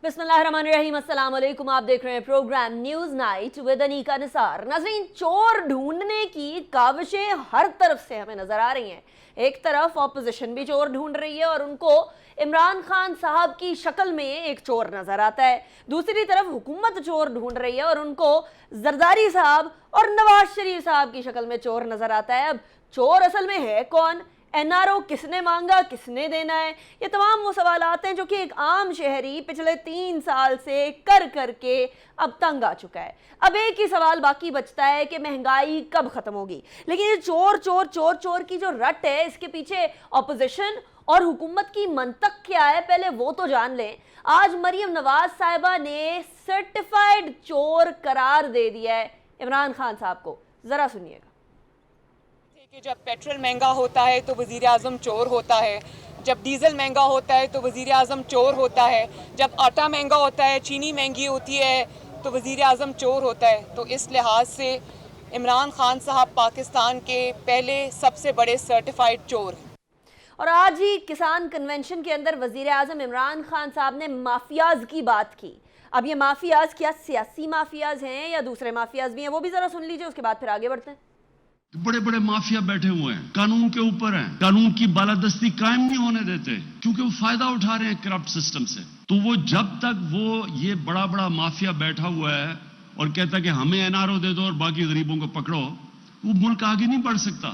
बिस्मिल्लाहिर्रहमानिर्रहीम, अस्सलाम वालेकुम। आप देख रहे हैं program news night with Anika Nisar. नाज़रीन, चोर ढूंढने की काविशें हर तरफ से हमें नजर आ रही हैं। एक तरफ ऑपोजिशन भी चोर ढूंढ रही है और उनको इमरान खान साहब की शक्ल में एक चोर नजर आता है। दूसरी तरफ हुकूमत चोर ढूंढ रही है और उनको जरदारी साहब और नवाज शरीफ साहब की शक्ल में चोर नजर आता है। अब चोर असल में है कौन? एनआरओ किसने मांगा, किसने देना है? ये तमाम वो सवाल आते हैं जो कि एक आम शहरी पिछले 3 साल से कर करके अब तंग आ चुका है। अब एक ही सवाल बाकी बचता है कि महंगाई कब खत्म होगी। लेकिन ये चोर चोर चोर चोर की जो रट है, इसके पीछे ऑपोजिशन और हुकूमत की मंतक क्या है, पहले वो तो जान लें। आज मरियम नवाज साहिबा ने सर्टिफाइड चोर करार दे दिया है इमरान खान साहब को। जरा सुनिएगा। कि जब पेट्रोल महंगा होता है तो वज़ीर आज़म चोर होता है, जब डीज़ल महंगा होता है तो वज़ीर आज़म चोर होता है, जब आटा महंगा होता है, चीनी महंगी होती है तो वज़ीर आज़म चोर होता है। तो इस लिहाज से इमरान खान साहब पाकिस्तान के पहले सबसे बड़े सर्टिफाइड चोर हैं। और आज ही किसान कन्वेंशन के अंदर वज़ीर आज़म इमरान खान साहब ने माफियाज की बात की। अब ये माफियाज क्या सियासी माफियाज हैं या दूसरे माफियाज भी हैं, वो भी जरा सुन लीजिए, उसके बाद फिर आगे बढ़ते हैं। बड़े बड़े माफिया बैठे हुए हैं, कानून के ऊपर हैं, कानून की बालादस्ती कायम नहीं होने देते क्योंकि वो फायदा उठा रहे हैं करप्ट सिस्टम से। तो वो जब तक वो ये बड़ा बड़ा माफिया बैठा हुआ है और कहता है कि हमें एनआरओ दे दो और बाकी गरीबों को पकड़ो, वो मुल्क आगे नहीं बढ़ सकता।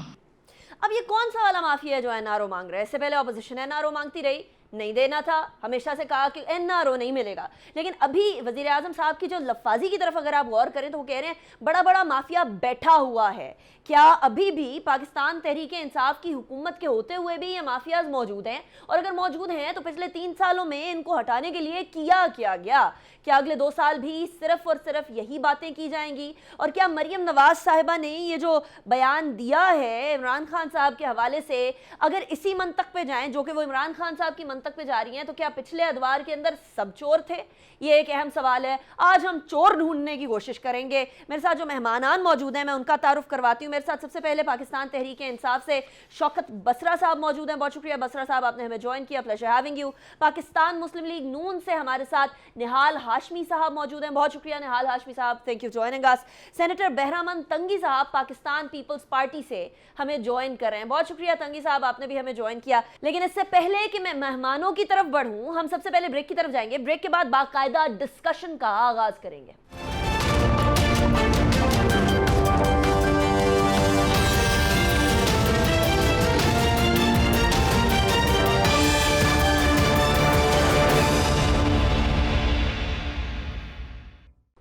अब ये कौन सा वाला माफिया है जो एनआरओ मांग रहा है? इससे पहले ऑपोजिशन एनआरओ मांगती रही, नहीं देना था, हमेशा से कहा कि एनआरओ नहीं मिलेगा। लेकिन अभी वजीर आजम साहब की जो लफ्फाजी की तरफ अगर आप गौर करें तो वो कह रहे हैं बड़ा बड़ा माफिया बैठा हुआ है। क्या अभी भी पाकिस्तान तहरीक इंसाफ की हुकूमत के होते हुए भी ये माफियाज मौजूद हैं? और अगर मौजूद हैं तो पिछले 3 सालों में इनको हटाने के लिए किया क्या गया? क्या अगले 2 साल भी सिर्फ और सिर्फ यही बातें की जाएंगी? और क्या मरियम नवाज साहिबा ने ये जो बयान दिया है इमरान खान साहब के हवाले से, अगर इसी मंतक पे जाएं जो कि वो इमरान खान साहब की मंतक पे जा रही हैं, तो क्या पिछले अदवार के अंदर सब चोर थे? ये एक अहम सवाल है। आज हम चोर ढूंढने की कोशिश करेंगे। मेरे साथ जो मेहमानान मौजूद हैं मैं उनका तारुफ करवाती हूँ। मेरे साथ सबसे पहले पाकिस्तान तहरीक इंसाफ से शौकत बसरा साहब मौजूद हैं। बहुत शुक्रिया बसरा साहब, आपने हमें ज्वाइन किया। Pleasure having you. Pakistan Muslim League Noon से हमारे साथ निहाल हाशमी साहब मौजूद हैं। बहुत शुक्रिया निहाल हाशमी साहब, thank you joining us. Senator Behramand Tangi साहब पाकिस्तान पीपल्स पार्टी से हमें ज्वाइन कर रहे हैं। बहुत शुक्रिया तंगी साहब, आपने भी हमें ज्वाइन किया। लेकिन इससे पहले कि मैं मेहमानों की तरफ बढ़ूं, हम सबसे पहले ब्रेक की तरफ जाएंगे। ब्रेक के बाद बाकायदा डिस्कशन का आगाज करेंगे।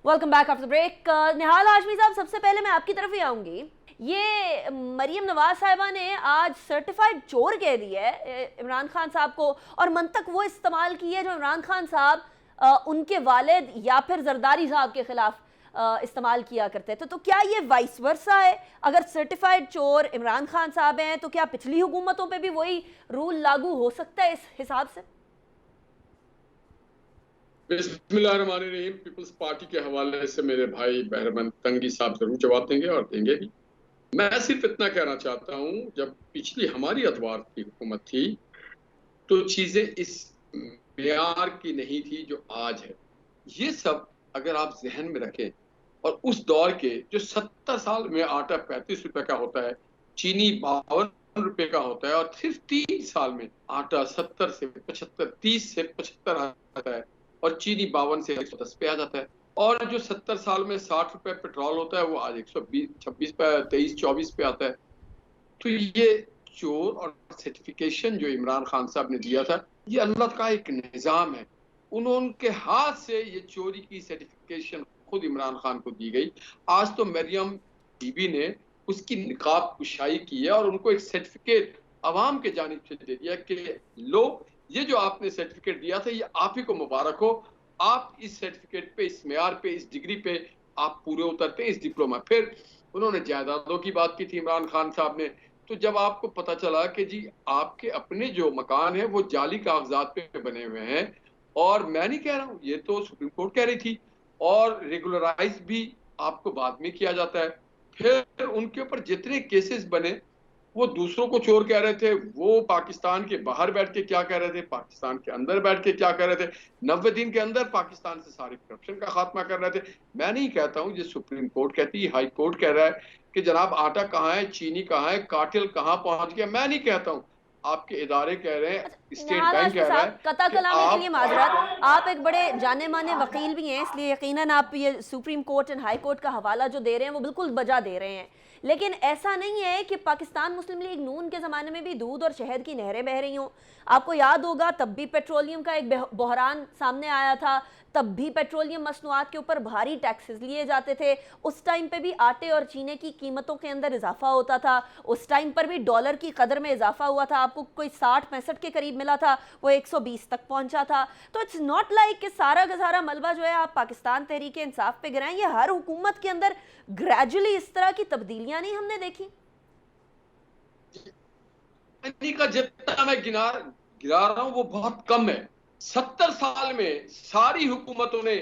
Welcome back after break. Nihal Hashmi साहब, सबसे पहले मैं आपकी तरफ ही आऊंगी। ये मरियम नवाज साहिबा ने आज सर्टिफाइड चोर कह दिया है इमरान खान साहब को, और मंतक वो इस्तेमाल की है जो इमरान खान साहब उनके वालिद या फिर जरदारी साहब के खिलाफ इस्तेमाल किया करते थे। तो क्या ये वाइस वर्सा है? अगर सर्टिफाइड चोर इमरान खान साहब हैं तो क्या पिछली हुकूमतों पे भी वही रूल लागू हो सकता है इस हिसाब से? बिस्मिल्लाहिर्रहमानिर्रहीम। पीपल्स पार्टी के हवाले से मेरे भाई बहरमन तंगी साहब जरूर जवाब देंगे और देंगे भी। मैं सिर्फ इतना कहना चाहता हूं, जब पिछली हमारी अतवार की हुकूमत थी तो चीजें इस मेयार की नहीं थी जो आज है। ये सब अगर आप जहन में रखें, और उस दौर के जो 70 साल में आटा 35 रुपए का होता है, चीनी 52 रुपए का होता है, और सिर्फ 3 साल में आटा 70 से 75, 30 से 75 आता है और चीनी 52 से 110 पे आ जाता है। और जो 70 साल में 60 रुपए पेट्रोल होता है वो आज 120, 26 पे, 23, 24 पे आता है। तो ये चोर और सर्टिफिकेशन जो इमरान खान साहब ने दिया था, ये अल्लाह का एक निज़ाम है। उनके हाथ से ये चोरी की सर्टिफिकेशन खुद इमरान खान को दी गई। आज तो मरियम बीबी ने उसकी निकाब कुशाई की है और उनको एक सर्टिफिकेट अवाम के जानिब से दे दिया कि लो, ये जो आपने सर्टिफिकेट दिया था ये आप ही को मुबारक हो। आप इस सर्टिफिकेट पे, इस मेयार पे, इस डिग्री पे आप पूरे उतरते हैं, इस डिप्लोमा। फिर उन्होंने जायदादों की बात की थी इमरान खान साहब ने। तो जब आपको पता चला कि जी आपके अपने जो मकान है वो जाली कागजात पे बने हुए हैं, और मैं नहीं कह रहा हूँ, ये तो सुप्रीम कोर्ट कह रही थी, और रेगुलराइज भी आपको बाद में किया जाता है। फिर उनके ऊपर जितने केसेस बने वो दूसरों को चोर कह रहे थे, वो पाकिस्तान के बाहर बैठ के क्या कह रहे थे, पाकिस्तान के अंदर बैठ के क्या कह रहे थे, 90 दिन के अंदर पाकिस्तान से सारे करप्शन का खात्मा कर रहे थे। मैं नहीं कहता हूं, ये सुप्रीम कोर्ट कहती है, हाई कोर्ट कह रहा है कि जनाब आटा कहाँ है, चीनी कहाँ है, कार्टेल कहाँ पहुंच गया। मैं नहीं कहता हूं, आपके इदारे कह रहे हैं, स्टेट निहाल बैंक हाशमी कह रहा साहब, है कता कि कलाम के लिए आप माजरत, आप एक बड़े जाने माने वकील भी हैं, इसलिए यकीनन आप ये supreme court and high court का हवाला जो दे रहे हैं वो बिल्कुल बजा दे रहे हैं। लेकिन ऐसा नहीं है कि पाकिस्तान मुस्लिम लीग नून के ज़माने में भी दूध और शहद की नहरें बह रही हों। आपको याद होगा तब भी पेट्रोलियम का एक बहरान सामने आया था, तब भी पेट्रोलियम मसनूआत के ऊपर भारी टैक्सेस लिए जाते थे। उस टाइम पे भी आटे और चीनी की कीमतों के अंदर इजाफा होता था। उस टाइम पर भी डॉलर की कदर में इजाफा हुआ था, आपको कोई 60-65 के करीब मिला था, वो 120 तक पहुंचा था। तो इट्स नॉट लाइक कि सारा का सारा मलबा जो है आप पाकिस्तान तहरीक इंसाफ पे गिराएं। ये हर हुकूमत के अंदर ग्रेजुअली इस तरह की तब्दीलियां नहीं हमने देखी। का जितना मैं गिरा रहा हूं वो बहुत कम है। 70 साल में सारी हुकूमतों ने,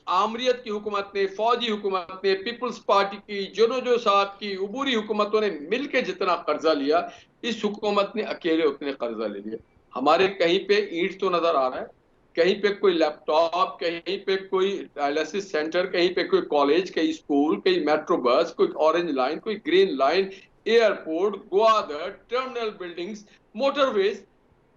आमरीत की हुकूमत ने, फौजी हुकूमत ने, पीपल्स पार्टी की, जो साहब की, उबूरी हुकूमतों ने मिलकर जितना कर्जा लिया, इस हुकूमत ने अकेले उतने कर्जा ले लिया। हमारे कहीं पे ईंट तो नजर आ रहा है, कहीं पे कोई लैपटॉप, कहीं पे कोई डायलिसिस सेंटर, कहीं पे कोई कॉलेज, कहीं स्कूल, कहीं मेट्रो बस, कोई ऑरेंज लाइन, कोई green line, airport, Gwadar, terminal buildings, motorways.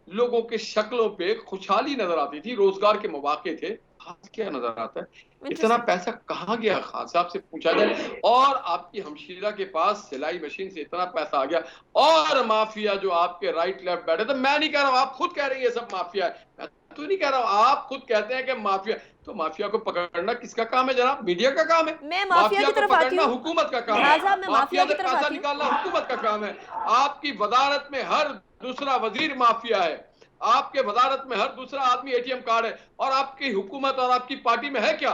लोगों के शक्लों पे खुशहाली नजर आती थी, रोजगार के मौके थे। आज क्या नजर आता है? इतना पैसा कहाँ गया खान साहब से पूछा जाए। और आपकी हमशीरा के पास सिलाई मशीन से इतना पैसा आ गया, और माफिया जो आपके राइट लेफ्ट बैठे थे, मैं नहीं कह रहा हूं, आप खुद कह रहे हैं ये सब माफिया है, मैं तो नहीं कह रहा हूं, आप खुद कहते हैं कि माफिया। तो माफिया को पकड़ना किसका काम है जनाब? मीडिया का काम है। मैं माफिया की को तरफ आती पकड़ना हूं, हुकूमत का काम निहाल है। साहब, मैं माफिया की से तरफ पैसा आती हूं। निकालना हुकूमत का काम है। आपकी वजारत में हर दूसरा वजीर माफिया है, आपके वजारत में हर दूसरा आदमी एटीएम कार्ड है। और आपकी हुकूमत और आपकी पार्टी में है क्या?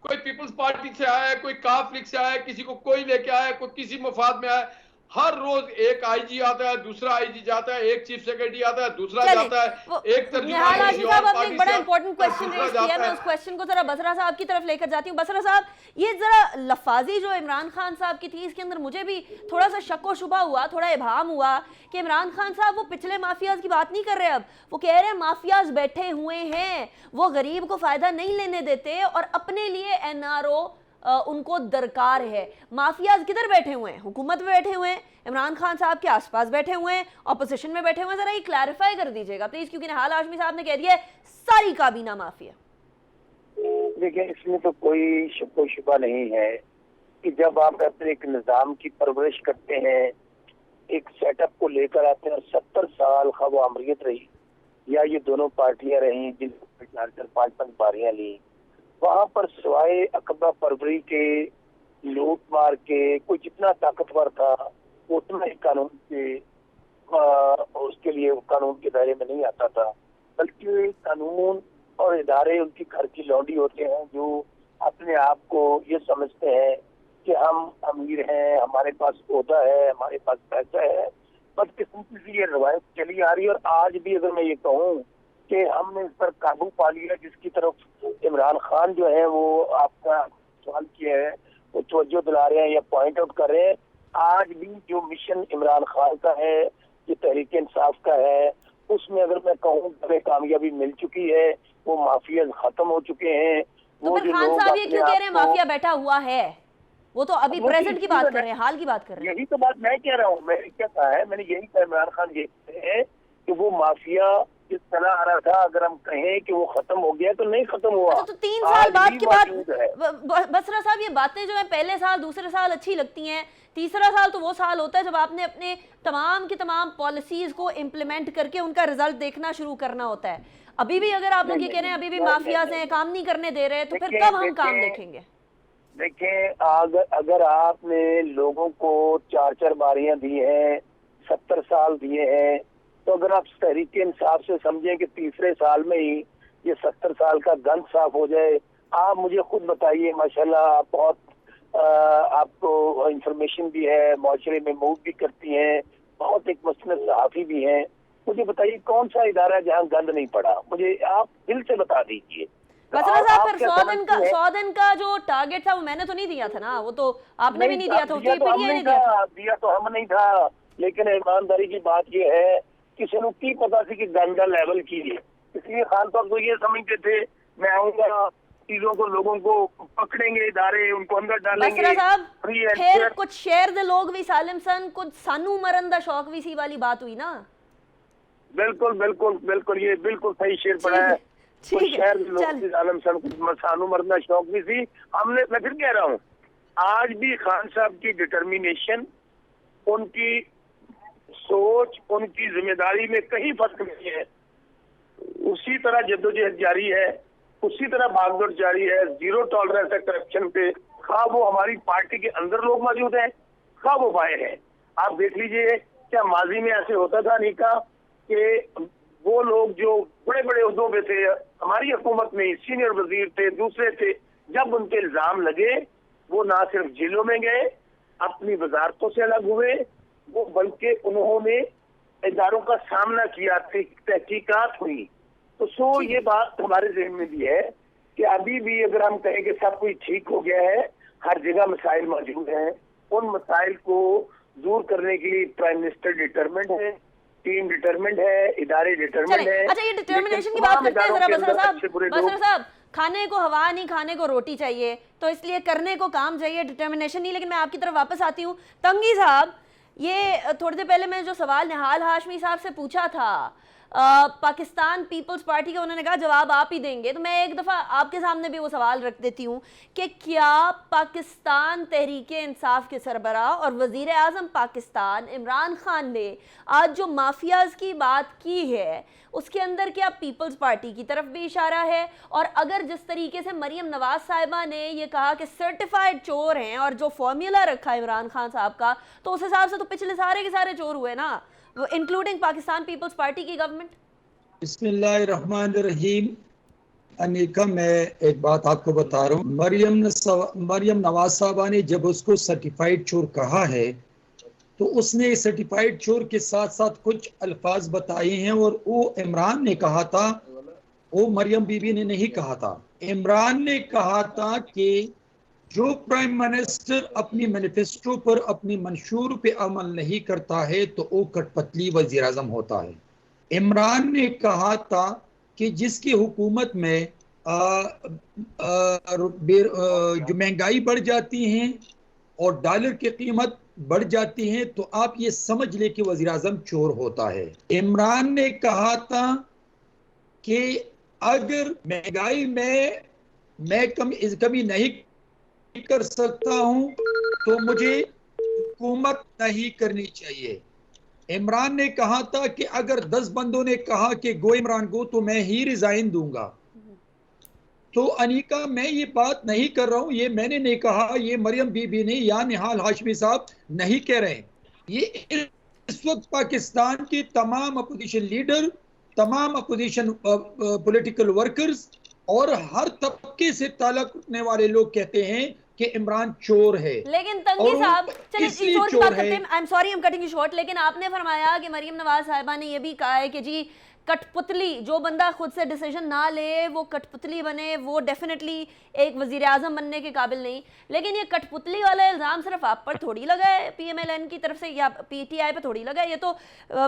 कोई पीपल्स पार्टी से आया है, कोई काफ लीग से आया है, किसी को कोई लेके आया है, कोई किसी मुफाद में आया है। हर रोज एक आईजी आता है, दूसरा आईजी जाता है, एक चीफ सेक्रेटरी आता है, दूसरा जाता है, एक निहाल हाशमी साहब, आपने एक बड़ा इंपॉर्टेंट क्वेश्चन रेज किया है, मैं उस है। क्वेश्चन को जरा बसरा साहब की तरफ लेकर जाती हूँ। बसरा साहब, ये जरा लफाजी जो इमरान खान साहब की थी, इसके अंदर मुझे भी थोड़ा सा शक व शुबा हुआ, थोड़ा इबाम हुआ कि इमरान खान साहब वो पिछले माफियाज की बात नहीं कर रहे। अब वो कह रहे हैं माफियाज बैठे हुए हैं, वो गरीब को फायदा नहीं लेने देते और अपने लिए एनआरओ उनको दरकार है। माफियाज किधर बैठे हुए हैं? हुकूमत में बैठे हुए हैं, इमरान खान साहब के आसपास बैठे हुए हैं, ऑपोजिशन में बैठे हुए हैं। जरा ये क्लैरिफाई कर दीजिएगा प्लीज, क्योंकि निहाल हाशमी साहब ने कह दिया सारी काबीना माफिया। देखिए, इसमें तो कोई शक शुबा नहीं है कि जब आप अपने एक निजाम की परवरिश करते हैं, एक सेटअप को लेकर आते हैं, और 70 साल खा वो अमरीत रही या ये दोनों पार्टियां रही जिनमें 4-4 5-5 बारियां ली, वहां पर सिवाय अकबा परवरी के, लूट मार के, कोई जितना ताकतवर था उतना ही कानून के उसके लिए कानून के दायरे में नहीं आता था। बल्कि कानून और इदारे उनकी घर की लौंडी होते हैं जो अपने आप को ये समझते हैं कि हम अमीर हैं, हमारे पास ओहदा है, हमारे पास पैसा है। बदकिस्मती से ये रवायत चली आ रही है। और आज भी अगर मैं ये कहूँ कि हमने इस पर काबू पा लिया, जिसकी तरफ इमरान खान जो है वो आपका सवाल किया है, वो तवज्जो दिला रहे हैं या पॉइंट आउट कर रहे हैं। आज भी जो मिशन इमरान खान का है, ये तहरीक इंसाफ का है, उसमें अगर मैं कहूँ हमें कामयाबी मिल चुकी है। वो माफिया खत्म हो चुके हैं। तो फिर खान साहब ये क्यों कह रहे हैं माफिया बैठा हुआ है? वो तो अभी प्रेजेंट की बात कर रहे हैं, हाल की बात कर रहे हैं। यही तो बात मैं कह रहा हूँ। मैंने क्या कहा है, मैंने यही कहा, इमरान खान ये है कि वो माफिया जिस तरह आ रहा था, अगर हम कहें कि वो खत्म हो गया तो नहीं खत्म हुआ। अच्छा, तो 3 साल बाद की बात, बसरा साहब, ये बातें जो है पहले साल दूसरे साल अच्छी लगती हैं, तीसरा साल तो वो साल होता है जब आपने अपने तमाम की तमाम पॉलिसीज को इम्प्लीमेंट करके उनका रिजल्ट देखना शुरू करना होता है। अभी भी अगर आप लोग ये कह रहे हैं अभी भी माफियाज हैं, काम नहीं करने दे रहे, तो फिर कब हम काम देखेंगे? देखें, अगर आपने लोगों को 4-4 बारियां दी हैं, 70 साल दिए हैं, तो अगर आप तहरीक इंसाफ से समझें कि तीसरे साल में ही ये 70 साल का गंद साफ हो जाए। आप मुझे खुद बताइए, माशाल्लाह आप बहुत आपको इंफॉर्मेशन भी है, माशरे में मूव भी करती हैं, बहुत एक मसनद सहाफी भी हैं। मुझे बताइए कौन सा इदारा जहाँ गंद नहीं पड़ा, मुझे आप दिल से बता दीजिए। बसरा साहब, फिर 100 दिन का जो टारगेट था वो मैंने तो नहीं दिया था ना, वो तो आपने भी नहीं दिया था, दिया तो हम नहीं था। लेकिन ईमानदारी की बात यह है कि ਸਾਨੂੰ ਕੀ पता सी कि गन का लेवल की है, इसलिए खान साहब तो ये समझते थे मैं आऊंगा, चीजों को, लोगों को पकड़ेंगे, इदारे उनको अंदर डालेंगे। बसरा साहब free and फिर fair। कुछ शहर दे लोग भी सालिम सन, कुछ सानू मरन दा शौक भी सी वाली बात हुई ना। बिल्कुल बिल्कुल बिल्कुल, ये बिल्कुल सही शेर पड़ा है। ठीक कुछ है, शहर के लोग चल। भी आलम साहब को सानू मरना शौक भी थी। हमने, मैं फिर कह रहा हूँ, आज भी खान साहब की डिटर्मिनेशन, उनकी सोच, उनकी जिम्मेदारी में कहीं फर्क नहीं है। उसी तरह जद्दोजहद जारी है, उसी तरह भागदौड़ जारी है। जीरो टॉलरेंस है करप्शन पे, खा वो हमारी पार्टी के अंदर लोग मौजूद हैं, खा वो बाहर है। आप देख लीजिए, क्या माजी में ऐसे होता था नहीं का कि वो लोग जो बड़े बड़े उहदों पे थे, हमारी हुकूमत में सीनियर वजीर थे, दूसरे थे, जब उनके इल्जाम लगे वो ना सिर्फ जेलों में गए, अपनी वजारतों से अलग हुए, वो बल्कि उन्होंने इदारों का सामना किया, तहकीकात हुई। तो ये बात हमारे जहन में भी है कि अभी भी अगर हम कहें कि सब कुछ ठीक हो गया है, हर जगह मसाइल मौजूद हैं। उन मसाइल को दूर करने के लिए प्राइम मिनिस्टर डिटरमेंट है, टीम डिटरमेंट है, इदारे डिटरमेंट है। अच्छा, ये डिटर्मिनेशन की बात करते हैं जरा बसरा साहब। खाने को हवा नहीं, खाने को रोटी चाहिए, तो इसलिए करने को काम चाहिए, डिटर्मिनेशन नहीं। लेकिन मैं आपकी तरफ वापस आती हूँ। तंगी साहब, ये थोड़ी देर पहले मैं जो सवाल निहाल हाशमी साहब से पूछा था पाकिस्तान पीपल्स पार्टी का, उन्होंने कहा जवाब आप ही देंगे, तो मैं एक दफ़ा आपके सामने भी वो सवाल रख देती हूँ कि क्या पाकिस्तान तहरीके इंसाफ के सरबराह और वज़ीर आज़म पाकिस्तान इमरान खान ने आज जो माफियाज़ की बात की है, उसके अंदर क्या पीपल्स पार्टी की तरफ भी इशारा है? और अगर जिस तरीके से मरीम नवाज साहिबा ने ये कहा कि सर्टिफाइड चोर हैं और जो फॉर्मूला रखा है इमरान खान साहब का, तो उस हिसाब से तो पिछले सारे के सारे चोर हुए ना, इंक्लूडिंग पाकिस्तान पीपल्स पार्टी की गवर्नमेंट। बिस्मिल्लाहिर्रहमानिर्रहीम। अनिका, मैं एक बात आपको बता रहा हूँ, मरियम नवाज साहबा ने जब उसको सर्टिफाइड चोर कहा है तो उसने सर्टिफाइड चोर के साथ साथ कुछ अल्फाज बताए हैं, और वो इमरान ने कहा था, वो मरियम बीबी ने नहीं कहा था। इमरान ने कहा था कि जो प्राइम मिनिस्टर अपनी मैनिफेस्टो पर, अपनी मंशूर पे अमल नहीं करता है तो वो कठपुतली वज़ीर आज़म होता है। इमरान ने कहा था कि जिसकी हुकूमत में जो महंगाई बढ़ जाती है और डॉलर की कीमत बढ़ जाती है तो आप ये समझ ले कि वज़ीर आज़म चोर होता है। इमरान ने कहा था कि अगर महंगाई में मैं कमी नहीं कर सकता हूं तो मुझे हुकूमत नहीं करनी चाहिए। इमरान ने कहा था कि अगर 10 बंदों ने कहा कि गो इमरान गो तो मैं ही रिजाइन दूंगा। तो अनिका, मैं ये बात नहीं कर रहा हूं, ये मैंने नहीं कहा, ये मरियम बीबी ने या निहाल हाशमी साहब नहीं कह रहे हैं। ये इस वक्त पाकिस्तान के तमाम अपोजिशन लीडर, तमाम अपोजिशन पॉलिटिकल वर्कर्स और हर तबके से ताल्लुक रखने वाले लोग कहते हैं कि इमरान चोर है। लेकिन तंगी साहब, चलिए इस चोर की बात करते हैं। I am sorry, I am cutting you short, लेकिन आपने फरमाया कि मरियम नवाज साहिबा ने यह भी कहा है कि जी कठपुतली, जो बंदा खुद से डिसीजन ना ले वो कठपुतली बने, वो डेफिनेटली एक वजीर आजम बनने के काबिल नहीं। लेकिन ये कठपुतली वाला इल्ज़ाम सिर्फ आप पर थोड़ी लगा है, PMLN की तरफ से या PTI पे थोड़ी लगा है, ये तो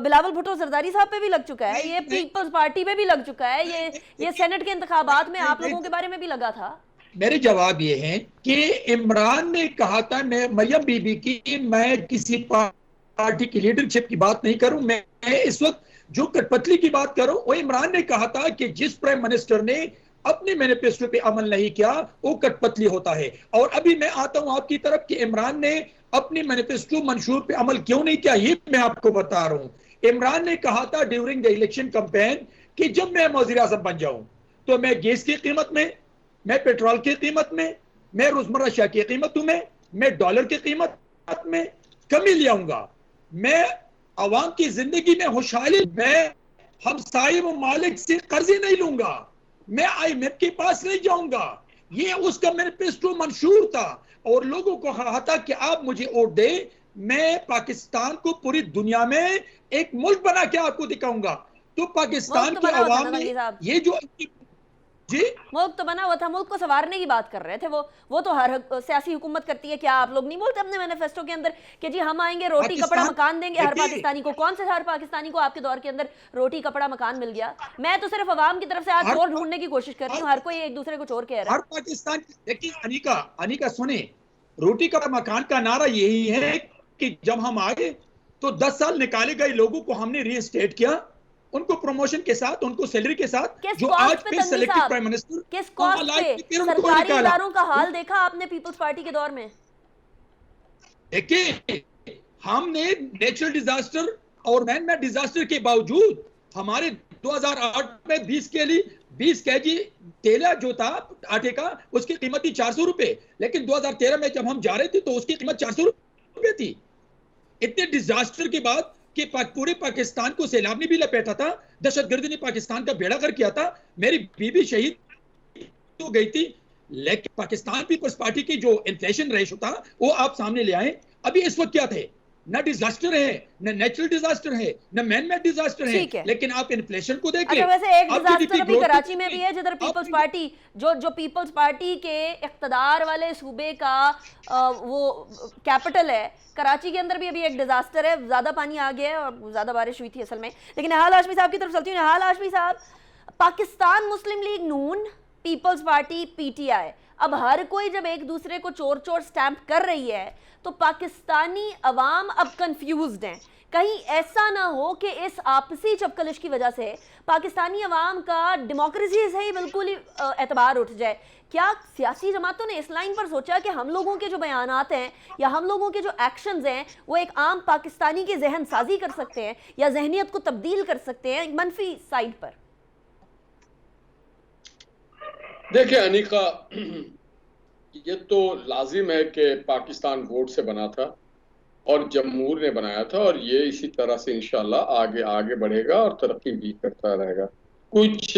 बिलावल भुट्टो जरदारी साहब पे भी लग चुका है, ये पीपल्स पार्टी पे भी लग चुका है, ये सेनेट के इंतखाबात में आप लोगों के बारे में भी लगा था। मेरे जवाब ये है कि इमरान ने कहा था, मरियम बीबी की, मैं किसी पार्टी की लीडरशिप की बात नहीं करूं, मैं इस वक्त जो कठपुतली की बात करो, वो इमरान ने कहा था कि जिस प्राइम मिनिस्टर ने अपने मैनिफेस्टो पे अमल नहीं किया वो कठपुतली होता है। और अभी मैं आता हूं आपकी तरफ कि इमरान ने अपनी मैनिफेस्टो मंशूर पे अमल क्यों नहीं किया, ये मैं आपको बता रहा हूं। इमरान ने कहा था ड्यूरिंग द इलेक्शन कैंपेन कि जब मैं वज़ीर आज़म बन जाऊं तो मैं गैस की कीमत में, मैं पेट्रोल की कीमत में, मैं रोजमर्रा अशिया की कीमतों में, मैं डॉलर की कीमत में कमी ले आऊंगा, मैं अवाम की जिंदगी में खुशहाली, मैं हमसाये ममालिक से कर्जे नहीं लूंगा, मैं IMF के पास नहीं जाऊंगा। ये उसका मैनिफेस्टो मंशूर था और लोगों को कहा था कि आप मुझे वोट दे, मैं पाकिस्तान को पूरी दुनिया में एक मुल्क बना के आपको दिखाऊंगा। तो पाकिस्तान के अवाम ने ये जो जी मुल्क तो बना हुआ था, मुल्क को संवारने की बात कर रहे थे वो तो हर सियासी हुकूमत करती है। क्या आप लोग नहीं बोलते अपने मैनिफेस्टो के अंदर कि जी हम आएंगे, रोटी कपड़ा मकान देंगे हर पाकिस्तानी को? कौन से हर पाकिस्तानी को आपके दौर के अंदर रोटी कपड़ा मकान मिल गया? मैं तो सिर्फ अवाम की तरफ से आज चोर ढूंढने की कोशिश कर रही हूँ। हर कोई एक दूसरे को चोर कह रहा है। हर पाकिस्तान, देखिए अनिका सुने, रोटी कपड़ा मकान का नारा यही है कि जब हम आए तो 10 साल निकाले गए लोगों को हमने रीइंस्टेट किया, उनको प्रमोशन के साथ, उनको सैलरी के साथ, जो आज पे सेलेक्टेड प्राइम मिनिस्टर, किस कॉस्ट पे सरकारी इदारों का हाल देखा आपने पीपल्स पार्टी के दौर में? देखिए हमने नेचुरल डिजास्टर और मैन मेड डिजास्टर के बावजूद हमारे 2008 में 20 केजी तेला जो था आटे का, उसकी कीमत थी 400 रुपए, लेकिन 2013 में जब हम जा रहे थे तो उसकी कीमत 400 रुपए थी। इतने डिजास्टर के बाद कि पूरे पाकिस्तान को सैलाब ने भी लपेटा था, दहशतगर्दी ने पाकिस्तान का बेड़ा कर किया था, मेरी बीबी शहीद हो गई थी, लेकिन पाकिस्तान पीपल्स पार्टी की जो इन्फ्लेशन रेशो था वो आप सामने ले आए। अभी इस वक्त क्या थे, न डिजास्टर है, न नेचुरल डिजास्टर है, न मैन मेड डिजास्टर है, लेकिन आप इन्फ्लेशन को देखिए। अच्छा, वैसे एक डिजास्टर अभी कराची में भी है जिधर पीपल्स पार्टी जो पीपल्स पार्टी के इख्तदार वाले सूबे का वो कैपिटल है, कराची के अंदर भी अभी एक डिजास्टर है। ज्यादा पानी आ गया है और ज्यादा बारिश हुई थी असल में। लेकिन निहाल हाशमी साहब की तरफ चलती हूँ। निहाल हाशमी साहब, पाकिस्तान मुस्लिम लीग नून, पीपल्स पार्टी पीटीआई, अब हर कोई जब एक दूसरे को चोर चोर स्टैंप कर रही है तो पाकिस्तानी अवाम अब कंफ्यूज्ड हैं। कहीं ऐसा ना हो कि इस आपसी चपकलिश की वजह से पाकिस्तानी अवाम का डेमोक्रेसी से ही बिल्कुल ही एतबार उठ जाए। क्या सियासी जमातों ने इस लाइन पर सोचा कि हम लोगों के जो बयानात हैं या हम लोगों के जो एक्शंस हैं वो एक आम पाकिस्तानी की जहन साजी कर सकते हैं या जहनियत को तब्दील कर सकते हैं मनफी साइड पर? देखिए अनिका, ये तो लाजिम है कि पाकिस्तान वोट से बना था और जमहूर ने बनाया था, और ये इसी तरह से इंशाल्लाह आगे आगे बढ़ेगा और तरक्की भी करता रहेगा। कुछ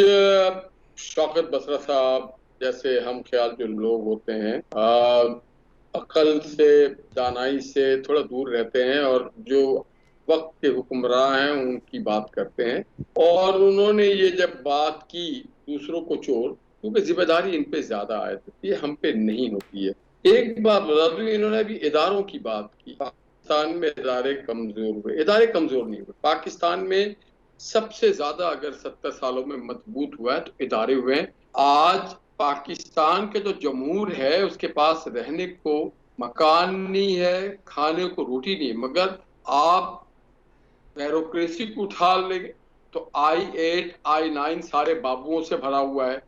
शौकत बसरा साहब जैसे हम ख्याल जो लोग होते हैं अक्ल से, दानाई से थोड़ा दूर रहते हैं और जो वक्त के हुक्मरान हैं उनकी बात करते हैं, और उन्होंने ये जब बात की दूसरों को चोर, क्योंकि जिम्मेदारी इन पे ज्यादा आयद होती है, हम पे नहीं होती है। एक बात बता दूं, इन्होंने भी इदारों की बात की। पाकिस्तान में इदारे कमजोर हुए, इदारे कमजोर नहीं हुए। पाकिस्तान में सबसे ज्यादा अगर 70 सालों में मजबूत हुआ है तो इदारे हुए हैं। आज पाकिस्तान के जो जमहूर है उसके पास रहने को मकान नहीं है, खाने को रोटी नहीं है, मगर आप ब्यूरोक्रेसी को उठा लेंगे तो I8 I9 सारे बाबुओं से भरा हुआ है।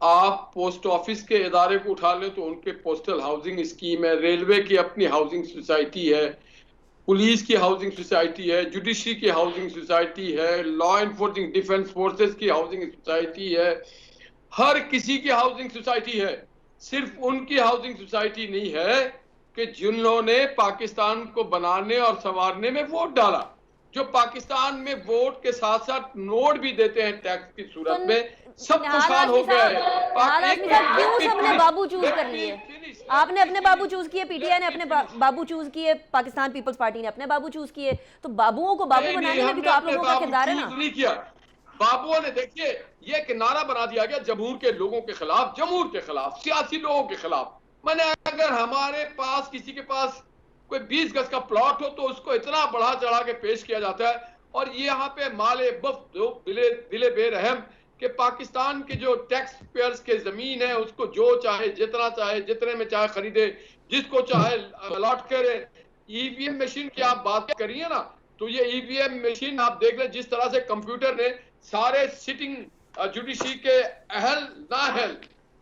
आप पोस्ट ऑफिस के इदारे को उठा लें तो उनके पोस्टल हाउसिंग स्कीम है, रेलवे की अपनी हाउसिंग सोसाइटी है, पुलिस की हाउसिंग सोसाइटी है, जुडिशरी की हाउसिंग सोसाइटी है, लॉ एनफोर्सिंग डिफेंस फोर्सेस की हाउसिंग सोसाइटी है, हर किसी की हाउसिंग सोसाइटी है। सिर्फ उनकी हाउसिंग सोसाइटी नहीं है कि जिन्होंने पाकिस्तान को बनाने और संवारने में वोट डाला, जो पाकिस्तान में वोट के साथ साथ नोट भी देते हैं टैक्स की सूरत में, सब खुशहाल हो गया है। क्यों सबने बाबू चूज कर लिए? आपने अपने बाबू चूज किए, पीटीआई ने अपने बाबू चूज किए, पाकिस्तान पीपल्स पार्टी ने अपने बाबू चूज किए, तो बाबुओं को बाबू बनाने में भी तो आप लोगों का किरदार है ना। नहीं किया बाबुओं ने। देखिए ये एक नारा बना दिया गया जमहूर के लोगों के खिलाफ, जमहूर के खिलाफ, सियासी लोगों के खिलाफ। मैंने अगर हमारे पास किसी के पास कोई 20 गज का प्लॉट हो तो उसको इतना बढ़ा चढ़ा के पेश किया जाता है, और ये यहाँ पे माले बफ जो दिले बेरहम कि पाकिस्तान के जो टैक्स पेयर्स के जमीन है उसको जो चाहे जितना चाहे जितने में चाहे खरीदे, जिसको चाहे अलॉट करे। ईवीएम मशीन की आप बात करिए ना, तो ये ईवीएम मशीन आप देख लें जिस तरह से कंप्यूटर ने सारे सिटिंग जुडिशरी के अहल नाअहल,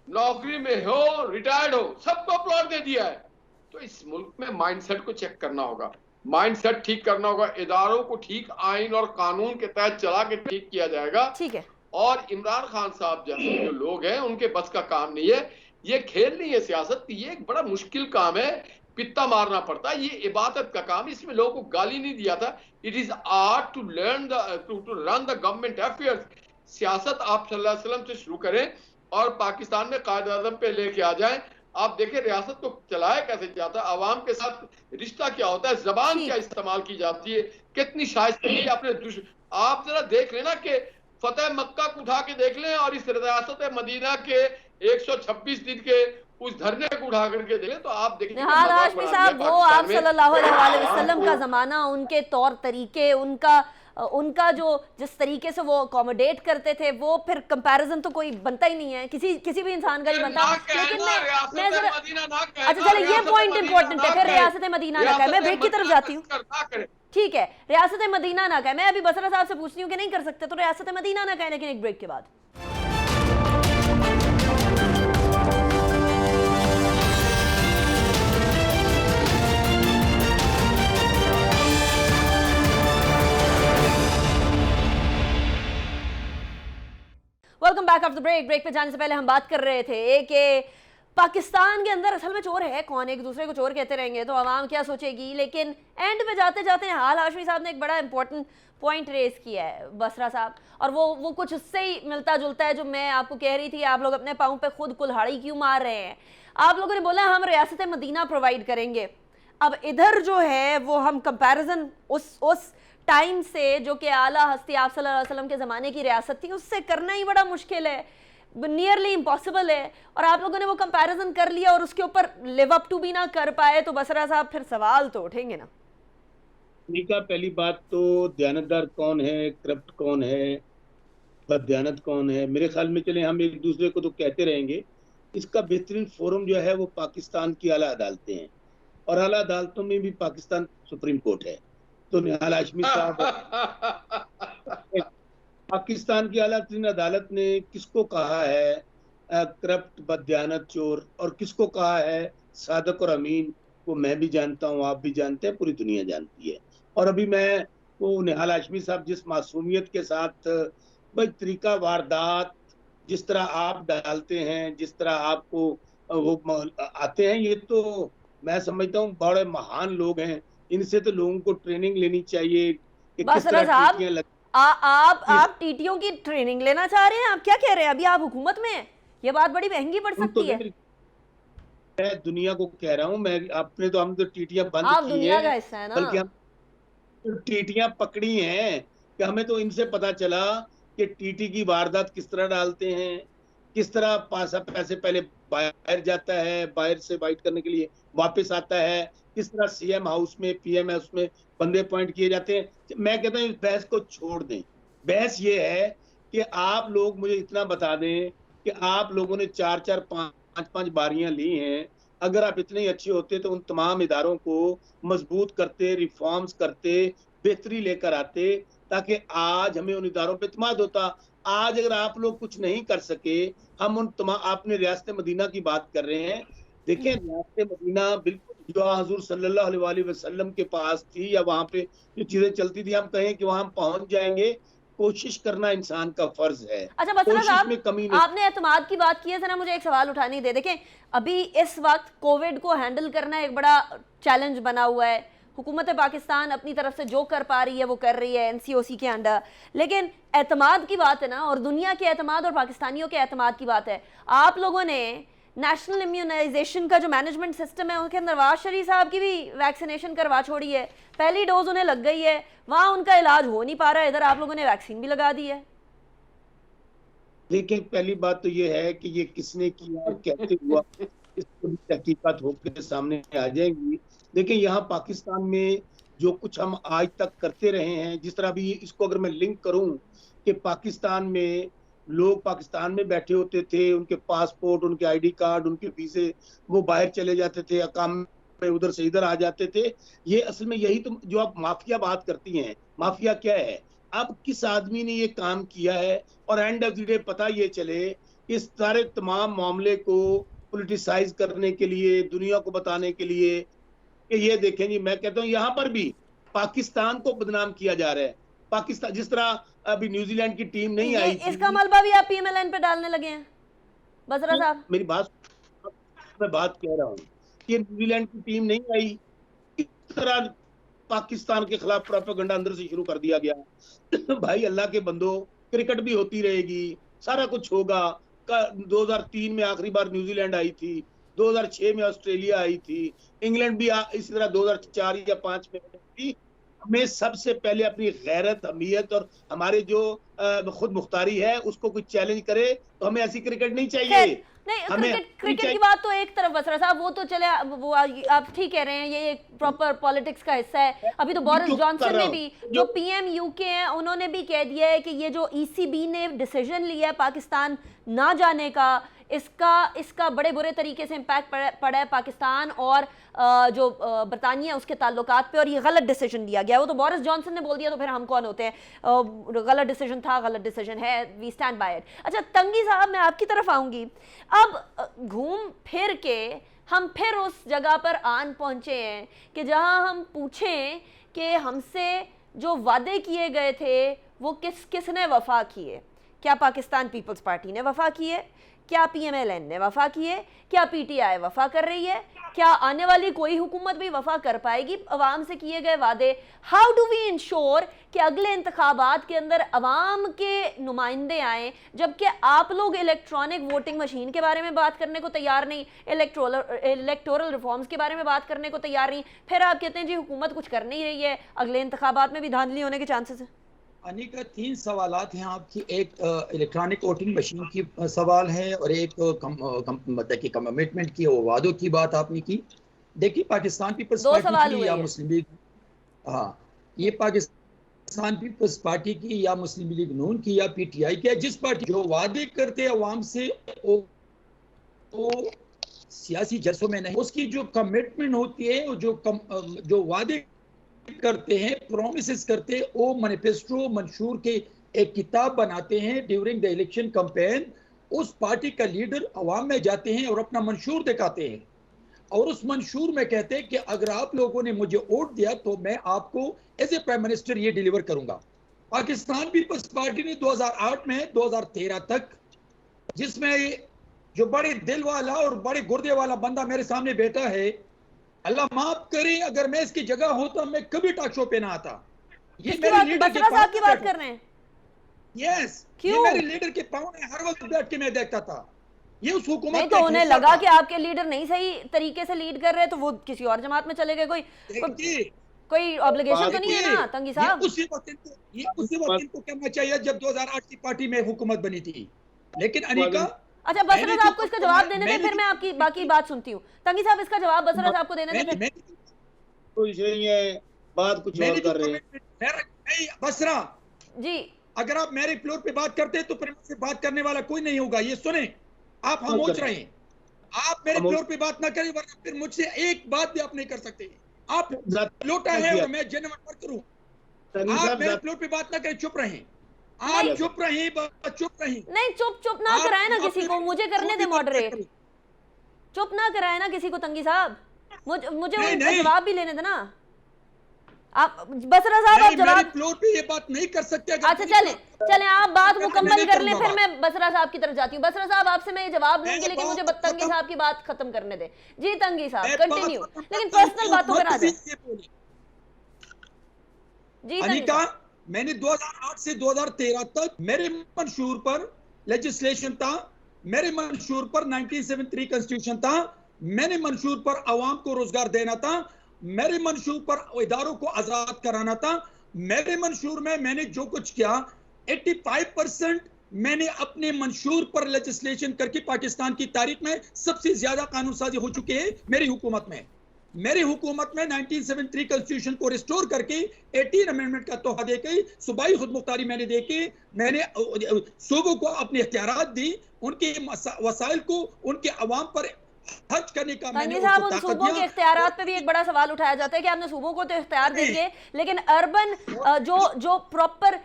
नौकरी में हो रिटायर्ड हो, सबको प्लॉट दे दिया है। तो इस मुल्क में माइंडसेट को चेक करना होगा, माइंडसेट ठीक करना होगा, इदारों को ठीक आइन और कानून के तहत चला के ठीक किया जाएगा। ठीक है। और इमरान खान साहब जैसे जो लोग हैं उनके बस का काम नहीं है, ये खेल नहीं है सियासत, ये एक बड़ा मुश्किल काम है, पित्ता मारना पड़ता है, ये इबादत का काम। इसमें लोगों को गाली नहीं दिया था। It is art to learn to run the government affairs. सियासत आप सल्लल्लाहु अलैहि वसल्लम से शुरू करें और पाकिस्तान में कायद आज़म पे लेके आ जाएं। आप देखें रियासत को चलाया कैसे जाता है, आवाम के साथ रिश्ता क्या होता है, जबान क्या इस्तेमाल की जाती है, कितनी शाइस्तगी अपने आप जरा देख लेना कि फतेह मक्का को उठा के देख लें और इस रियासत मदीना के 126 दिन के उस धरने को उठा करके देखें तो आप देखेंगे निहाल हाशमी साहब, वो आप सल्लल्लाहु अलैहि वसल्लम का जमाना, उनके तौर तरीके, उनका जो जिस तरीके से वो अकोमोडेट करते थे, वो फिर कंपैरिजन तो कोई बनता ही नहीं है, किसी भी इंसान का नहीं बनता। लेकिन मैं जरा अच्छा चले, ये पॉइंट इंपॉर्टेंट है, फिर रियासत मदीना ना कहे। मैं ब्रेक की तरफ जाती हूँ, ठीक है, रियासत मदीना ना कहे। मैं अभी बसरा साहब से पूछती हूँ कि नहीं कर सकते तो रियासत मदीना ना कहे, लेकिन एक ब्रेक के बाद। Welcome back after break. Break पे जाने से पहले हम बात कर रहे थे कि पाकिस्तान के अंदर असल में चोर है कौन, एक दूसरे को चोर कहते रहेंगे तो आवाम क्या सोचेगी। लेकिन एंड पे जाते जाते निहाल हाशमी साहब ने एक बड़ा इंपॉर्टेंट पॉइंट रेज किया है बसरा साहब, और वो कुछ उससे ही मिलता जुलता है जो मैं आपको कह रही थी। आप लोग अपने पाँव पे खुद कुल्हाड़ी क्यों मार रहे हैं? आप लोगों ने बोला हम रियासत मदीना प्रोवाइड करेंगे। अब इधर जो है वो हम कंपैरिजन उस टाइम से जो कि आला हस्ती आप सल्लल्लाहु अलैहि वसल्लम के ज़माने की रियासत थी, उससे करना ही बड़ा मुश्किल है, नियरली इम्पॉसिबल है। और आप लोगों ने वो कंपैरिजन कर लिया और उसके ऊपर लिव अप टू भी ना कर पाए तो बसरा साहब फिर सवाल तो उठेंगे ना। पहली बात तो दयानतदार कौन है, करप्ट कौन है, बददयानत कौन है, मेरे ख्याल में चले हम एक दूसरे को तो कहते रहेंगे। इसका बेहतरीन फोरम जो है वो पाकिस्तान की आला अदालतें हैं, और आला अदालतों में भी पाकिस्तान सुप्रीम कोर्ट है। तो निहाल हाशमी साहब पाकिस्तान की आला अदालत ने किसको कहा है करप्ट, बददयानत, चोर, और किसको कहा है सादक और अमीन, वो मैं भी जानता हूँ, आप भी जानते हैं, पूरी दुनिया जानती है। और अभी मैं वो निहाल हाशमी साहब जिस मासूमियत के साथ भाई तरीका वारदात जिस तरह आप डालते हैं, जिस तरह आपको वो आते हैं, ये तो मैं समझता हूँ बड़े महान लोग हैं। इनसे तो लोगों को ट्रेनिंग लेनी चाहिए कि किस तरह टीटियां लग... आप टीटियों की ट्रेनिंग लेना चाह रहे हैं? आप क्या कह रहे हैं? अभी आप हुकूमत में हैं, ये बात बड़ी महंगी पड़ सकती है। मैं दुनिया को कह रहा हूँ, मैं अपने तो हम तो टीटियां बंद आप की दुनिया का हिस्सा है ना, बल्कि हम टीटियां पकड़ी हैं कि हमें तो इनसे पता चला कि टीटी की वारदात किस तरह डालते हैं, किस तरह पैसे पहले बाहर जाता है, बाहर से वाइट करने के लिए वापस आता है, किस तरह सीएम हाउस में, पीएम हाउस में बंदे पॉइंट किए जाते हैं। मैं कहता हूँ इस बहस को छोड़ दें। बहस ये है कि आप लोग मुझे इतना बता दें कि आप लोगों ने 4-4, 5-5 बारियां ली हैं। अगर आप इतने ही अच्छे होते तो उन तमाम इदारों को मजबूत करते, रिफॉर्म्स करते, बेहतरी लेकर आते, ताकि आज हमें उन इदारों पर इत्मीनान होता। आज अगर आप लोग कुछ नहीं कर सके, हम उन तमाम, आपने रियासत मदीना की बात कर रहे हैं, देखें रियासत मदीना बिल्कुल जो हुजूर सल्लल्लाहु अलैहि वसल्लम के पास थी, या वहां पे जो चीजें चलती थी, हम कहें कि वहां हम पहुंच जाएंगे, कोशिश करना इंसान का फर्ज है। अच्छा बसरा साहब, में कमी नहीं। आपने एतमाद की बात की है, जरा मुझे एक सवाल उठाने दे। देखें अभी इस वक्त कोविड को हैंडल करना एक बड़ा चैलेंज बना हुआ है। हुकूमत पाकिस्तान अपनी तरफ से जो कर पा रही है वो कर रही है NCOC के अंडर, लेकिन एतमाद की बात है ना, और दुनिया के एतमाद और पाकिस्तानियों के एतमाद की बात है। आप लोगों ने नेशनल इम्यूनाइजेशन का जो मैनेजमेंट सिस्टम है उसके अंदर नवाज शरीफ साहब की भी वैक्सीनेशन करवा छोड़ी है, पहली डोज उन्हें लग गई है, वहां उनका इलाज हो नहीं पा रहा है, इधर आप लोगों ने वैक्सीन भी लगा दी है। देखिए पहली बात तो ये है कि ये किसने किया और कैसे हुआ, इसको भी तहकीकात होकर सामने आ जाएंगी। देखिए यहाँ पाकिस्तान में जो कुछ हम आज तक करते रहे हैं, जिस तरह भी इसको अगर मैं लिंक करूं कि पाकिस्तान में लोग पाकिस्तान में बैठे होते थे, उनके पासपोर्ट, उनके आईडी कार्ड, उनके वीजे, वो बाहर चले जाते थे, अकाम में उधर से इधर आ जाते थे। ये असल में यही तो जो आप माफिया बात करती हैं, माफिया क्या है? अब किस आदमी ने ये काम किया है, और एंड ऑफ द डे पता ये चले इस सारे तमाम मामले को पॉलिटिसाइज करने के लिए, दुनिया को बताने के लिए कि ये देखें जी, मैं कहता हूँ यहाँ पर भी पाकिस्तान को बदनाम किया जा रहा है। पाकिस्तान जिस तरह अभी न्यूजीलैंड की टीम नहीं आई थी, इसका मलबा भी आप PMLN पे डालने लगे हैं बसरा साहब। मेरी बात, मैं बात कह रहा हूँ कि न्यूजीलैंड की टीम नहीं आई, इस तरह पाकिस्तान के खिलाफ प्रोपेगेंडा अंदर से शुरू कर दिया गया। भाई अल्लाह के बंदो, क्रिकेट भी होती रहेगी, सारा कुछ होगा। 2003 में आखिरी बार न्यूजीलैंड आई थी, 2006 में ऑस्ट्रेलिया आई थी, इंग्लैंड भी इसी तरह 2004 या 5 में थी। हमें सबसे पहले अपनी गैरत, हमीयत और हमारे जो खुद मुख्तारी है उसको कोई चैलेंज करे, तो हमें ऐसी क्रिकेट नहीं खैर, चाहिए। नहीं हमें क्रिकेट की बात तो एक तरफ बसरा साहब, वो तो चले, वो आप ठीक कह रहे हैं, ये एक प्रॉपर पॉलिटिक्स का हिस्सा है। अभी तो बोरिस जॉनसन ने भी, जो पीएम यूके हैं, उन्होंने भी कह दिया है कि ये जो ईसीबी ने डिसीजन लिया है पाकिस्तान ना जाने का, इसका बड़े बुरे तरीके से इम्पैक्ट पड़ा है पाकिस्तान और जो बरतानिया उसके ताल्लुकात पे, और ये गलत डिसीजन लिया गया। वो तो बोरिस जॉनसन ने बोल दिया, तो फिर हम कौन होते हैं? गलत डिसीजन था, गलत डिसीजन है, वी स्टैंड बाय इट। अच्छा तंगी साहब, मैं आपकी तरफ आऊंगी। अब घूम फिर के हम फिर उस जगह पर आन पहुंचे हैं कि जहां हम पूछें कि हमसे जो वादे किए गए थे वो किसने वफा किए। क्या पाकिस्तान पीपल्स पार्टी ने वफा किए? क्या पीएमएलएन ने वफा किए? क्या पीटीआई वफा कर रही है? क्या आने वाली कोई हुकूमत भी वफा कर पाएगी अवाम से किए गए वादे? हाउ डू वी इंश्योर कि अगले इंतखाबात के अंदर अवाम के नुमाइंदे आए, जबकि आप लोग इलेक्ट्रॉनिक वोटिंग मशीन के बारे में बात करने को तैयार नहीं, इलेक्टोरल रिफॉर्म्स के बारे में बात करने को तैयार नहीं, फिर आप कहते हैं जी हुकूमत कुछ कर नहीं रही है, अगले इंतखाबात में भी धांधली होने के चांसेस है। अनिका, 3 सवालात हैं आपकी। एक इलेक्ट्रॉनिक वोटिंग मशीन की सवाल है, और एक मतलब कि कमिटमेंट की, वादों की बात आपने की। देखिए, पाकिस्तान पीपल्स पार्टी की या मुस्लिम लीग, हाँ, ये पाकिस्तान पीपल्स पार्टी की या मुस्लिम लीग नून की या पीटीआई की, जिस पार्टी जो वादे करते अवाम से वो सियासी जलसों में नहीं, उसकी जो कमिटमेंट होती है, जो वादे करते हैं, प्रोमिसेस करते हैं, वो मैनिफेस्टो मंशूर के एक किताब बनाते हैं ड्यूरिंग द इलेक्शन कैंपेन। उस पार्टी का लीडर अवाम में जाते हैं और अपना मंशूर दिखाते हैं, और उस मंशूर में कहते हैं कि अगर आप लोगों ने मुझे वोट दिया तो मैं आपको एज ए प्राइम मिनिस्टर ये डिलीवर करूंगा। पाकिस्तान पीपल्स पार्टी ने 2008 में 2013 तक, जिसमें जो बड़े दिल वाला और बड़े गुर्दे वाला बंदा मेरे सामने बैठा है, अल्लाह माफ करे अगर मैं इसकी जगह होता मैं कभी टॉक शो पे ना आता। ये मेरे लीडर के साहब की बात कर रहे हैं। यस, ये मेरे लीडर के पाँव में हर वक्त बैठ के मैं देखता था। ये उस हुकूमत नहीं तो उन्हें लगा कि आपके लीडर नहीं सही तरीके से लीड कर रहे, तो वो किसी और जमात में चले गए। कोई ऑब्लिगेशन तो नहीं है ना तंगी साहब? उसी वक्त इनको कहना चाहिए जब 2008 की पार्टी में हुकूमत बनी थी। लेकिन अनिका, अच्छा बसरा साहब को इसका जवाब देने दें, फिर मैं आपकी बाकी बात सुनती हूँ। तंगी साहब, इसका जवाब बसरा साहब को देने दें। कुछ नहीं है, बात कुछ और कर रहे हैं। बसरा जी, अगर आप मेरे फ्लोर पे बात करते हैं तो फिर मुझसे बात करने वाला कोई नहीं होगा। ये सुने, आप खामोश रहें, आप मेरे फ्लोर पे बात ना करें, वरना फिर मुझसे एक बात भी आप नहीं कर सकते। आप लोटा है और मैं जेन्युइन वर्कर हूं। आप मेरे फ्लोर पे बात ना करें, चुप रहें, आप चुप रहें, चुप रहें। नहीं, चुप ना कराए ना किसी को, मुझे करने दे मॉडरेट। चुप ना कराए ना किसी को तंगी साहब, मुझे उनका जवाब भी लेने देना। आप बसरा साहब, आप जवाब फ्लोर पे ये बात नहीं कर सकते। अच्छा चले आप बात मुकम्मल कर लें, फिर मैं बसरा साहब की तरफ जाती हूँ। बसरा साहब, आपसे मैं ये जवाब लूंगी, लेकिन मुझे तंगी साहब की बात खत्म करने दे। जी तंगी साहब, कंटिन्यू, लेकिन पर्सनल बातों पर आ जाए। जी अनिका, मैंने 2008 से 2013 तक मेरे मंशूर पर लेजिस्लेशन था, मेरे मंशूर पर 1973 कॉन्स्टिट्यूशन था, मैंने मंशूर पर अवाम को रोजगार देना था, मेरे मंशूर पर इदारों को आजाद कराना था। मेरे मंशूर में मैंने जो कुछ किया, 85% मैंने अपने मंशूर पर लेजिस्लेशन करके पाकिस्तान की तारीख में सबसे ज्यादा कानून साजी हो चुके हैं मेरी हुकूमत में। मेरी हुकूमत में 1973 कॉन्स्टिट्यूशन को रिस्टोर करके 18 अमेंडमेंट का तोहफा देके सूबाई खुद मुख्तारी मैंने देके मैंने सूबों को अपने इख्तियारात दी, उनके वसाइल को उनके अवाम पर खर्च करने का। तंगी साहब, उन सूबों के इख्तियारात पे भी एक बड़ा सवाल उठाया जाता है कि आपने सूबों को तो इख्तियार दे दिए, लेकिन अर्बन जो प्रॉपर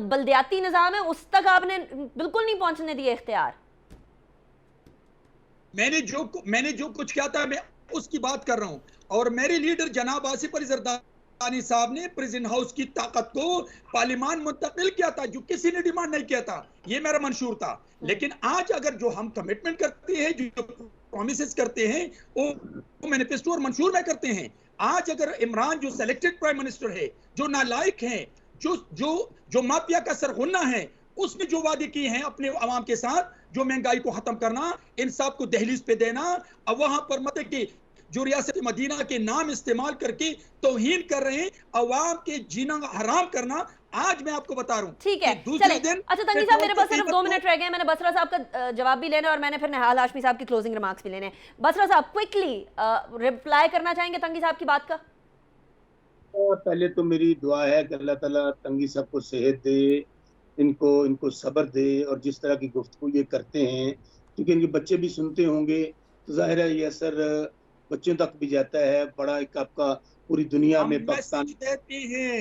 बल्दियाती निजाम है उस तक आपने बिल्कुल नहीं पहुंचने दिए इख्तियार। मैंने जो कुछ किया था मैं उसकी बात कर रहा हूं, और मेरे लीडर जनाब आसिफ अली जरदारी साहब ने प्रेसिडेंट हाउस की ताकत को पार्लियामान मुंतकिल किया था, जो किसी ने डिमांड नहीं किया था। ये मेरा मंशूर था। लेकिन आज अगर जो हम कमिटमेंट करते हैं, जो प्रॉमिसेस करते हैं, वो मैनिफेस्टो और मंशूर में करते हैं। आज अगर इमरान जो सिलेक्टेड प्राइम मिनिस्टर है, जो नालायक है, जो माफिया का सरगुन्ना है, उसने जो वादे किए हैं अपने अवाम के साथ, जो महंगाई को खत्म करना, इंसाफ को दहलीज पे देना, अब वहां पर मतलब कि जो रियासत मदीना के नाम इस्तेमाल करके तौहीन कर रहे हैं, अवाम के जीना हराम करना। आज मैं आपको बता रहा हूँ, ठीक है, दूसरे दिन अच्छा तंगी साहब, मेरे पास सिर्फ 2 मिनट रह गए, मैंने बसरा साहब का जवाब भी लेना और मैंने फिर निहाल हाशमी साहब की क्लोजिंग रिमार्क्स भी लेने। बसरा साहब क्विकली रिप्लाई करना चाहेंगे तंगी साहब की बात का? पहले तो मेरी दुआ है कि अल्लाह ताला तंगी साहब को सेहत दे, इनको सब्र दे, और जिस तरह की गुफ्तगू ये करते हैं, क्योंकि इनके बच्चे भी सुनते होंगे तो जाहिर है ये असर बच्चों तक भी जाता है। बड़ा एक आपका पूरी दुनिया में पाकिस्तान देते हैं।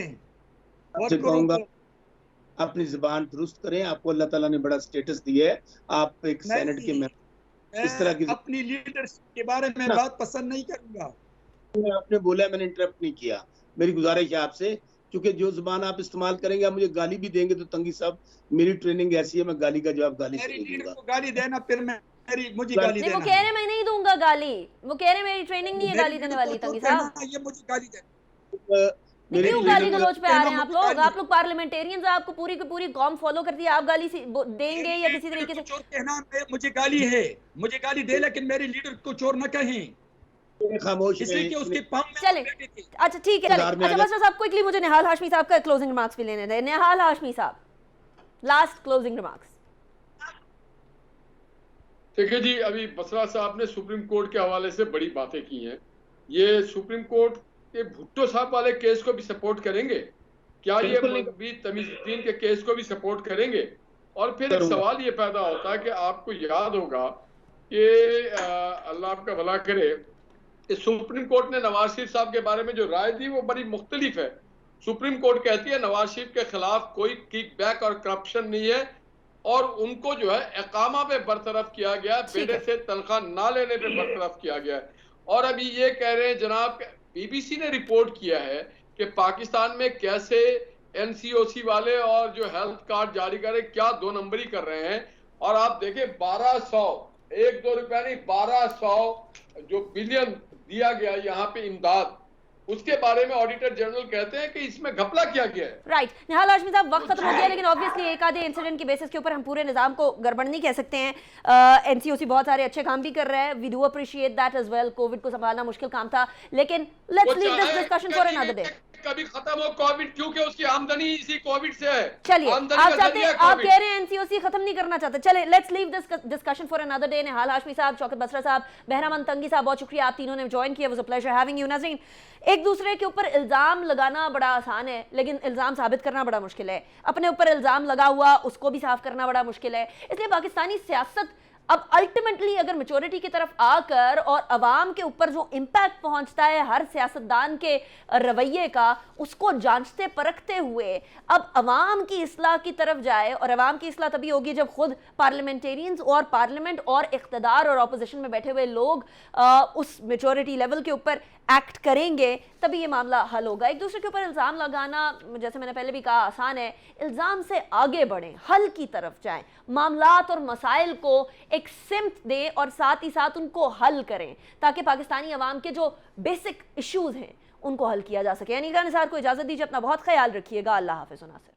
से कहूँगा अपनी जुबान दुरुस्त करें, आपको अल्लाह ताला ने बड़ा स्टेटस दिया है, आप एक सेनेट के मेंबर, इस तरह की अपनी लीडरशिप के बारे में बात पसंद नहीं करूंगा। आपने बोला, मैंने इंटरप्ट नहीं किया। मेरी गुजारिश है आपसे, क्योंकि जो जुबान आप इस्तेमाल करेंगे, आप मुझे गाली भी देंगे तो तंगी साहब मेरी ट्रेनिंग ऐसी है, मैं गाली का जवाब गाली से नहीं दूंगा। गाली देना फिर मुझे गाली देना। वो कह रहे मैं नहीं दूंगा गाली, वो कह रहे मेरी ट्रेनिंग नहीं है गाली देने वाली। तंगी साहब ये मुझे गाली देना, क्यों गाली गलौज पे आ रहे हैं आप लोग? आप लोग पार्लियामेंटेरियंस, आपको पूरी की पूरी कौम फॉलो करती है, आप गाली देंगे या किसी तरीके से? चोर कहना मुझे गाली है, मुझे गाली दे, लेकिन मेरे लीडर को चोर न कहें, खामोश इसलिए कि उसके पाँव में चले। अच्छा ठीक है, अच्छा बस साहब क्विकली मुझे निहाल हाशमी साहब का क्लोजिंग रिमार्क्स भी लेने दें। निहाल हाशमी साहब, लास्ट क्लोजिंग रिमार्क्स। देखिए जी, अभी बसरा साहब ने सुप्रीम कोर्ट के हवाले से बड़ी बातें की हैं। ये सुप्रीम कोर्ट के भुट्टो साहब वाले केस को भी सपोर्ट करेंगे क्या? ये मौलवी तमीजुद्दीन के केस को भी सपोर्ट करेंगे? और फिर एक सवाल ये पैदा होता है कि आपको याद होगा कि अल्लाह आपका भला करे, सुप्रीम कोर्ट ने नवाज शरीफ साहब के बारे में जो राय दी वो बड़ी मुख्तलिफ है। सुप्रीम कोर्ट कहती है नवाज शरीफ के खिलाफ कोई किकबैक और करप्शन नहीं है, और उनको जो है इकामा पे बरतरफ किया गया, बेटे से तनख्वाह ना लेने पे बरतरफ किया गया है। और अभी ये कह रहे हैं जनाब, बीबीसी ने रिपोर्ट किया है कि पाकिस्तान में कैसे एनसीओसी वाले और जो हेल्थ कार्ड जारी कर रहे क्या 2 नंबरी कर रहे हैं। और आप देखें 1200, 1-2 रुपया नहीं, 1200 जो बिलियन दिया गया यहाँ पे इमदाद, उसके बारे में ऑडिटर जनरल कहते हैं कि इसमें घपला किया गया है। राइट निहाल हाशमी साहब, वक्त खत्म हो गया, लेकिन ऑब्वियसली एक आधे इंसिडेंट की बेसिस के ऊपर हम पूरे निजाम को गड़बड़ नहीं कह सकते हैं। एनसीओसी बहुत सारे अच्छे काम भी कर रहा है, we do appreciate that as well. Covid को संभालना मुश्किल काम था, लेकिन let's leave this discussion for another day. कभी खत्म हो कोविड, क्योंकि उसकी आमदनी इसी कोविड से है। चलिए, आप चाहते हैं, आप कह रहे हैं एनसीओसी खत्म नहीं करना चाहते, चले let's leave this discussion for another day. Nihal Hashmi साहब, शौकत बसरा साहब, बहरामंद तंगी साहब, बहुत शुक्रिया आप तीनों ने ज्वाइन किया, was a pleasure having you. नाज़रीन, एक दूसरे के ऊपर इल्जाम लगाना बड़ा आसान है, लेकिन इल्जाम साबित करना बड़ा मुश्किल है। अपने ऊपर इल्जाम लगा हुआ उसको भी साफ करना बड़ा मुश्किल है। इसलिए पाकिस्तानी सियासत अब अल्टीमेटली अगर मेचोरिटी की तरफ आकर और अवाम के ऊपर जो इम्पैक्ट पहुंचता है हर सियासतदान के रवैये का, उसको जांचते परखते हुए अब अवाम की इस्लाह की तरफ जाए। और अवाम की इस्लाह तभी होगी जब खुद पार्लियामेंटेरियंस और पार्लियामेंट और इख्तिदार और अपोजिशन में बैठे हुए लोग उस मेचोरिटी लेवल के ऊपर एक्ट करेंगे, तभी ये मामला हल होगा। एक दूसरे के ऊपर इल्ज़ाम लगाना, जैसे मैंने पहले भी कहा, आसान है। इल्ज़ाम से आगे बढ़ें, हल की तरफ जाएं, मामलात और मसाइल को एक सिमत दें और साथ ही साथ उनको हल करें, ताकि पाकिस्तानी अवाम के जो बेसिक इश्यूज़ हैं उनको हल किया जा सके। यानी निसार को इजाज़त दीजिए, अपना बहुत ख्याल रखिएगा। अल्लाह हाफ़िज़।